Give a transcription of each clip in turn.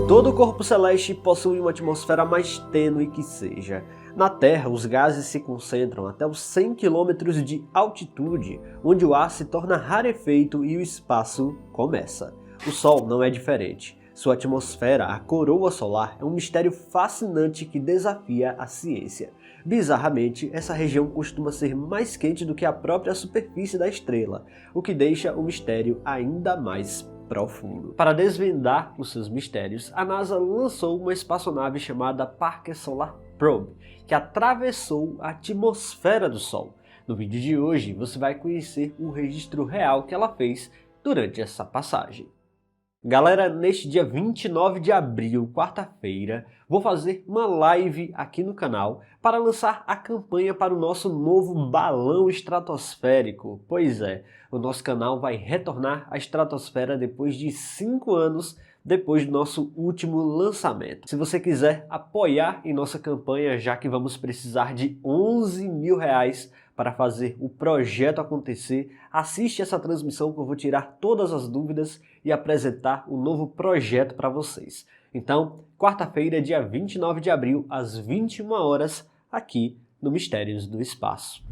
Todo corpo celeste possui uma atmosfera mais tênue que seja. Na Terra, os gases se concentram até os 100 km de altitude, onde o ar se torna rarefeito e o espaço começa. O Sol não é diferente. Sua atmosfera, a coroa solar, é um mistério fascinante que desafia a ciência. Bizarramente, essa região costuma ser mais quente do que a própria superfície da estrela, o que deixa o mistério ainda mais profundo. Para desvendar os seus mistérios, a NASA lançou uma espaçonave chamada Parker Solar Probe, que atravessou a atmosfera do Sol. No vídeo de hoje, você vai conhecer o registro real que ela fez durante essa passagem. Galera, neste dia 29 de abril, quarta-feira, vou fazer uma live aqui no canal para lançar a campanha para o nosso novo balão estratosférico. Pois é, o nosso canal vai retornar à estratosfera depois de 5 anos depois do nosso último lançamento. Se você quiser apoiar em nossa campanha, já que vamos precisar de 11 mil reais para fazer o projeto acontecer, assiste essa transmissão que eu vou tirar todas as dúvidas e apresentar o novo projeto para vocês. Então, quarta-feira, dia 29 de abril, às 21 horas, aqui no Mistérios do Espaço.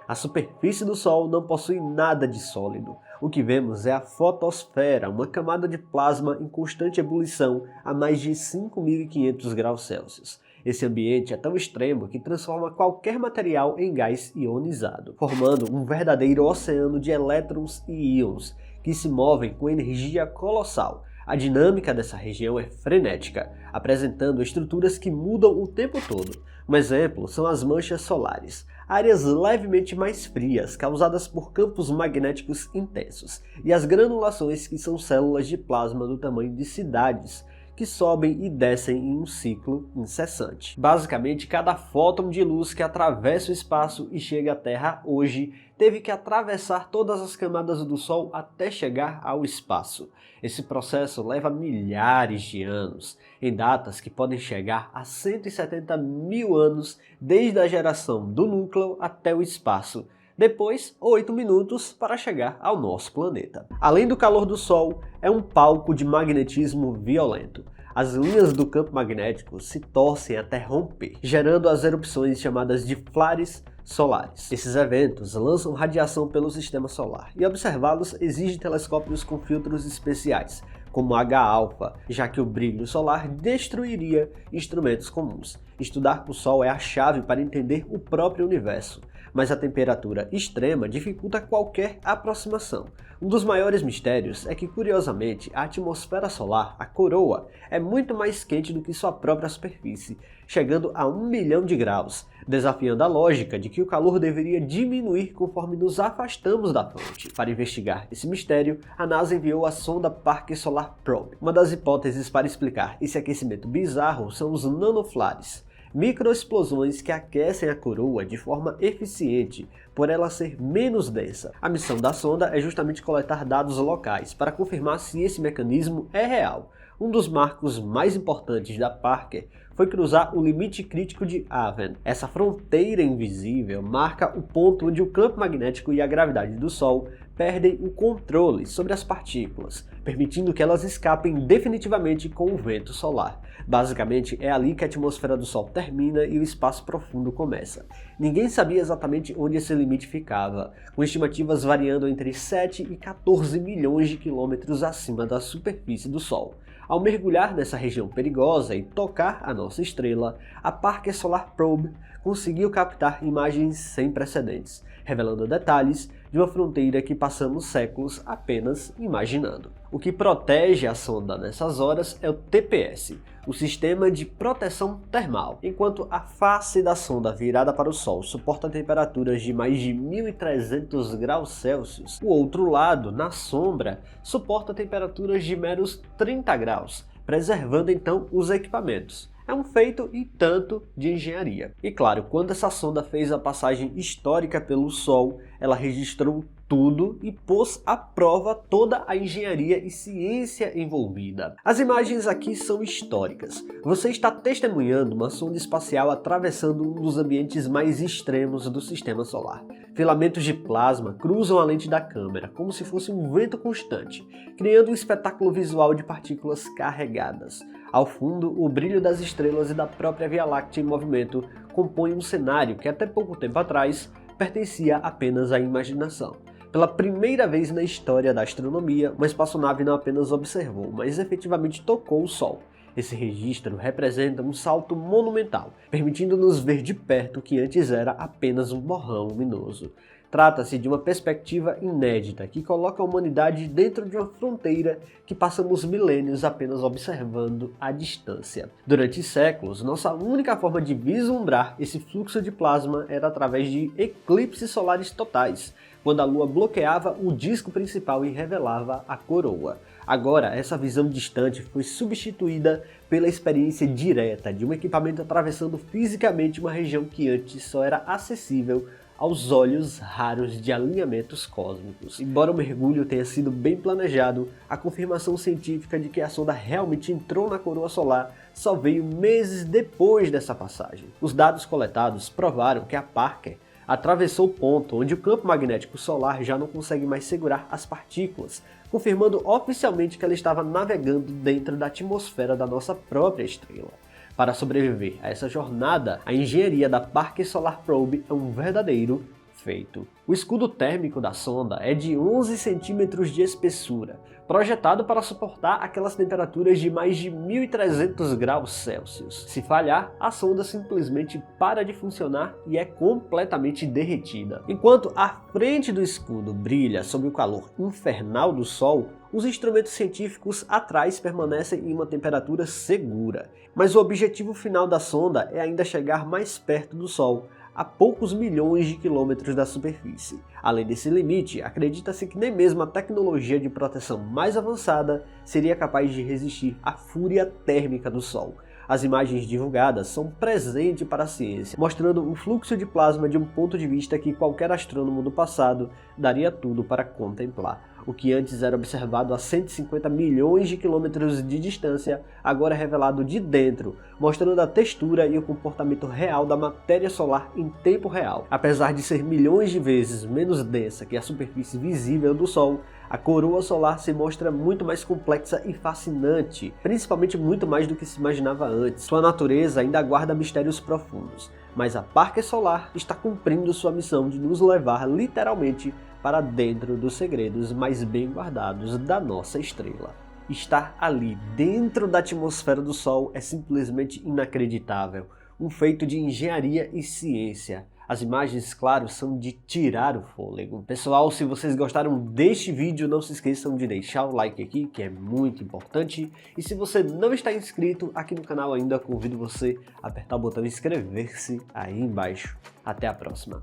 A superfície do Sol não possui nada de sólido. O que vemos é a fotosfera, uma camada de plasma em constante ebulição a mais de 5.500 graus Celsius. Esse ambiente é tão extremo que transforma qualquer material em gás ionizado, formando um verdadeiro oceano de elétrons e íons, que se movem com energia colossal. A dinâmica dessa região é frenética, apresentando estruturas que mudam o tempo todo. Um exemplo são as manchas solares, áreas levemente mais frias causadas por campos magnéticos intensos, e as granulações, que são células de plasma do tamanho de cidades, que sobem e descem em um ciclo incessante. Basicamente, cada fóton de luz que atravessa o espaço e chega à Terra hoje teve que atravessar todas as camadas do Sol até chegar ao espaço. Esse processo leva milhares de anos, em datas que podem chegar a 170 mil anos desde a geração do núcleo até o espaço. Depois, 8 minutos para chegar ao nosso planeta. Além do calor do Sol, é um palco de magnetismo violento. As linhas do campo magnético se torcem até romper, gerando as erupções chamadas de flares solares. Esses eventos lançam radiação pelo sistema solar, e observá-los exige telescópios com filtros especiais, como H-alfa, já que o brilho solar destruiria instrumentos comuns. Estudar o Sol é a chave para entender o próprio universo, mas a temperatura extrema dificulta qualquer aproximação. Um dos maiores mistérios é que, curiosamente, a atmosfera solar, a coroa, é muito mais quente do que sua própria superfície, chegando a 1 milhão de graus, desafiando a lógica de que o calor deveria diminuir conforme nos afastamos da fonte. Para investigar esse mistério, a NASA enviou a sonda Parker Solar Probe. Uma das hipóteses para explicar esse aquecimento bizarro são os nanoflares, microexplosões que aquecem a coroa de forma eficiente, por ela ser menos densa. A missão da sonda é justamente coletar dados locais para confirmar se esse mecanismo é real. Um dos marcos mais importantes da Parker foi cruzar o limite crítico de Aven. Essa fronteira invisível marca o ponto onde o campo magnético e a gravidade do Sol perdem o controle sobre as partículas, permitindo que elas escapem definitivamente com o vento solar. Basicamente, é ali que a atmosfera do Sol termina e o espaço profundo começa. Ninguém sabia exatamente onde esse limite ficava, com estimativas variando entre 7 e 14 milhões de quilômetros acima da superfície do Sol. Ao mergulhar nessa região perigosa e tocar a nossa estrela, a Parker Solar Probe conseguiu captar imagens sem precedentes, revelando detalhes de uma fronteira que passamos séculos apenas imaginando. O que protege a sonda nessas horas é o TPS, o Sistema de Proteção Termal. Enquanto a face da sonda virada para o Sol suporta temperaturas de mais de 1.300 graus Celsius, o outro lado, na sombra, suporta temperaturas de meros 30 graus, preservando então os equipamentos. É um feito e tanto de engenharia. E claro, quando essa sonda fez a passagem histórica pelo Sol, ela registrou tudo e pôs à prova toda a engenharia e ciência envolvida. As imagens aqui são históricas. Você está testemunhando uma sonda espacial atravessando um dos ambientes mais extremos do sistema solar. Filamentos de plasma cruzam a lente da câmera, como se fosse um vento constante, criando um espetáculo visual de partículas carregadas. Ao fundo, o brilho das estrelas e da própria Via Láctea em movimento compõem um cenário que até pouco tempo atrás pertencia apenas à imaginação. Pela primeira vez na história da astronomia, uma espaçonave não apenas observou, mas efetivamente tocou o Sol. Esse registro representa um salto monumental, permitindo-nos ver de perto o que antes era apenas um borrão luminoso. Trata-se de uma perspectiva inédita que coloca a humanidade dentro de uma fronteira que passamos milênios apenas observando à distância. Durante séculos, nossa única forma de vislumbrar esse fluxo de plasma era através de eclipses solares totais, quando a Lua bloqueava o disco principal e revelava a coroa. Agora, essa visão distante foi substituída pela experiência direta de um equipamento atravessando fisicamente uma região que antes só era acessível aos olhos raros de alinhamentos cósmicos. Embora o mergulho tenha sido bem planejado, a confirmação científica de que a sonda realmente entrou na coroa solar só veio meses depois dessa passagem. Os dados coletados provaram que a Parker atravessou o ponto onde o campo magnético solar já não consegue mais segurar as partículas, confirmando oficialmente que ela estava navegando dentro da atmosfera da nossa própria estrela. Para sobreviver a essa jornada, a engenharia da Parker Solar Probe é um verdadeiro feito. O escudo térmico da sonda é de 11 centímetros de espessura, projetado para suportar aquelas temperaturas de mais de 1.300 graus Celsius. Se falhar, a sonda simplesmente para de funcionar e é completamente derretida. Enquanto a frente do escudo brilha sob o calor infernal do Sol, os instrumentos científicos atrás permanecem em uma temperatura segura. Mas o objetivo final da sonda é ainda chegar mais perto do Sol, a poucos milhões de quilômetros da superfície. Além desse limite, acredita-se que nem mesmo a tecnologia de proteção mais avançada seria capaz de resistir à fúria térmica do Sol. As imagens divulgadas são presente para a ciência, mostrando um fluxo de plasma de um ponto de vista que qualquer astrônomo do passado daria tudo para contemplar. O que antes era observado a 150 milhões de quilômetros de distância, agora é revelado de dentro, mostrando a textura e o comportamento real da matéria solar em tempo real. Apesar de ser milhões de vezes menos densa que a superfície visível do Sol, a coroa solar se mostra muito mais complexa e fascinante, principalmente muito mais do que se imaginava antes. Sua natureza ainda guarda mistérios profundos, mas a Parker Solar está cumprindo sua missão de nos levar literalmente para dentro dos segredos mais bem guardados da nossa estrela. Estar ali dentro da atmosfera do Sol é simplesmente inacreditável, um feito de engenharia e ciência. As imagens, claro, são de tirar o fôlego. Pessoal, se vocês gostaram deste vídeo, não se esqueçam de deixar o like aqui, que é muito importante. E se você não está inscrito aqui no canal ainda, convido você a apertar o botão inscrever-se aí embaixo. Até a próxima!